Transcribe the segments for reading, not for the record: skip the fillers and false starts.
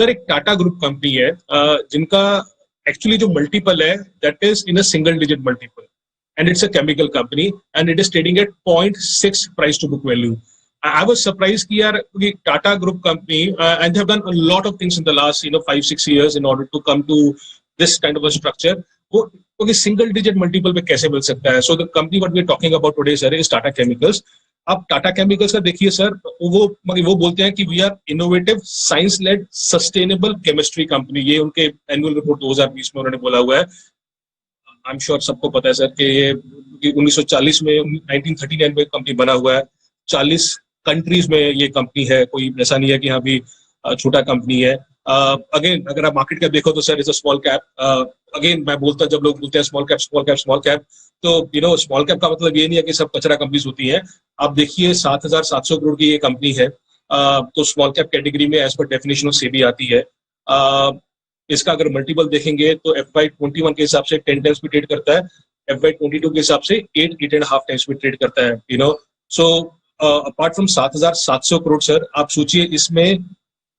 Sir एक Tata group company है जिनका एक्चुअली जो मल्टीपल है that is in a single digit multiple and it's a chemical company and it is trading at 0.6 price to book value. I was surprised कि यार Tata Group company and they have done a lot of things in the last 5-6 years in order to come to this kind of a structure. वो single digit multiple पे कैसे मिल सकता है? So the company what we are talking about today sir is Tata Chemicals. आप Tata chemicals का देखिए sir, वो बोलते हैं कि we are innovative science led sustainable chemistry company. ये उनके एनुअल रिपोर्ट 2020 में उन्होंने बोला हुआ है. आई एम श्योर सबको पता है सर कि ये 1940 में 1939 में कंपनी बना हुआ है. 40 कंट्रीज में ये कंपनी है. कोई ऐसा नहीं है कि यहाँ भी छोटा कंपनी है. अगेन अगर आप मार्केट कैप देखो तो sir is a small cap. Again मैं बोलता जब लोग बोलते हैं small cap small cap small cap, तो स्मॉल कैप का मतलब ये नहीं है कि सब कचरा कंपनीज होती हैं. आप देखिए 7,700 करोड़ की ये कंपनी है, तो स्मॉल कैप कैटेगरी में as per definition of SEBI आती है. इसका अगर मल्टीपल देखेंगे तो FY21 के हिसाब से 10 टाइम्स भी ट्रेड करता है, FY22 के हिसाब से 8.5 टाइम्स भी ट्रेड करता है. So apart from 7,700 crore sir, आप सोचिए इसमें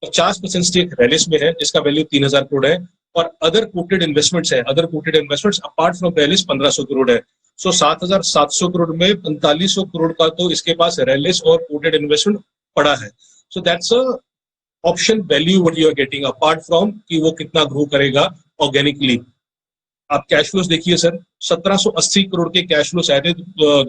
50% स्टेक रैलिस में है जिसका वैल्यू 3,000 करोड़ है, और अदर कोटेड इन्वेस्टमेंट्स है. Other coated investments apart from Rallis 1,500 crore है. सो 7,700 करोड़ में 4,500 करोड़ का तो इसके पास रैलिस और कोटेड इन्वेस्टमेंट पड़ा है. So that's a option value what you are getting apart from कि वो कितना ग्रो करेगा ऑर्गेनिकली. आप कैश फ्लोस देखिए सर, 1,780 करोड़ के कैश फ्लोस आए थे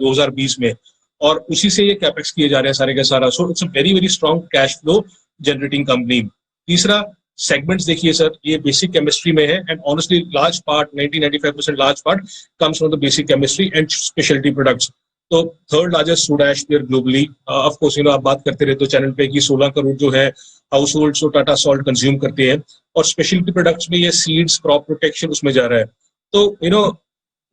2020 में, और उसी से ये कैपेक्स किए जा रहे हैं सारे का सारा. So it's a very very strong cash flow generating company. तीसरा सेगमेंट्स देखिए सर, ये बेसिक केमिस्ट्री में है and honestly large part 90-95% large part comes from the basic chemistry and speciality products. तो third largest soda ash player globally. Of course आप बात करते रहते हो चैनल पे कि 16 करोड़ जो है house hold so Tata salt consume करते हैं, और स्पेशलिटी प्रोडक्ट्स में ये सीड्स क्रॉप प्रोटेक्शन उसमें जा रहा है. तो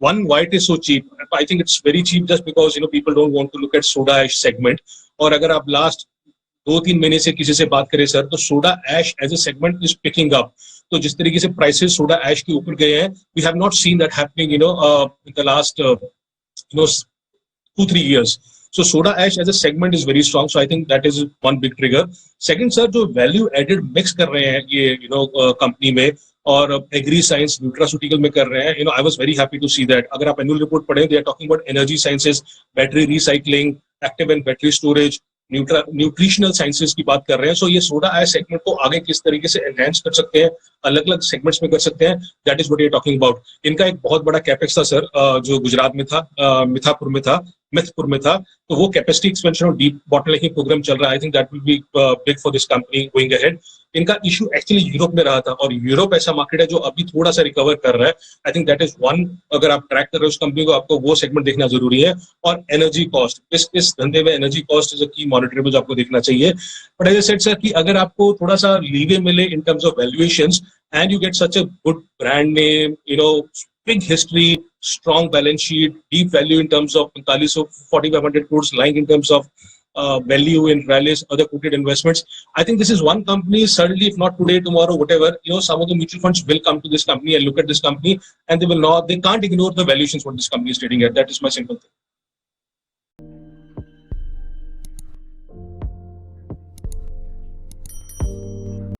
one, why it is so cheap? I think it's very cheap just because people don't want to look at soda ash segment. और अगर आप लास्ट 2-3 महीने से किसी से बात करें सर, तो soda ash as a segment is picking up. तो जिस तरीके से प्राइसेस सोडा एश के ऊपर गए हैं, we have not seen that happening in the last 2-3 years. So soda ash as a segment is very strong. So I think that is one big trigger. Second sir, जो value added mix कर रहे हैं ये company में, और agri science nutraceutical में कर रहे हैं, I was very happy to see that. अगर आप एनुअल रिपोर्ट पढ़ें, they are talking about energy sciences, battery recycling, active and battery storage, nutritional sciences की बात कर रहे हैं. सो ये सोडा एश सेगमेंट को आगे किस तरीके से एनहांस कर सकते हैं, अलग अलग सेगमेंट्स में कर सकते हैं, that is what we are talking about. इनका एक बहुत बड़ा कैपेक्स था सर, जो गुजरात में था, मिथपुर में था. तो वो कैपेसिटी एक्सपेंशन और डीप बॉटलनेकिंग प्रोग्राम चल रहा है. I think that will be big for this company going ahead. इनका इशू एक्चुअली यूरोप में रहा था, और यूरोप ऐसा मार्केट है जो अभी थोड़ा सा रिकवर कर रहा है. I think that is one, अगर आप ट्रैक कर रहे हो उस कंपनी को, आपको वो सेगमेंट देखना जरूरी है. और एनर्जी कॉस्ट, इस धंधे में एनर्जी कॉस्ट इज अ की मॉनिटरेबल आपको देखना चाहिए. But as I said sir कि अगर आपको थोड़ा सा लीवे मिले in terms of valuations and you get such a good brand name, big history, strong balance sheet, deep value in terms of 4,500 crores lying in terms of value in Rallis, other quoted investments. I think this is one company, certainly if not today, tomorrow, whatever, some of the mutual funds will come to this company and look at this company, and they can't ignore the valuations what this company is trading at. That is my simple thing.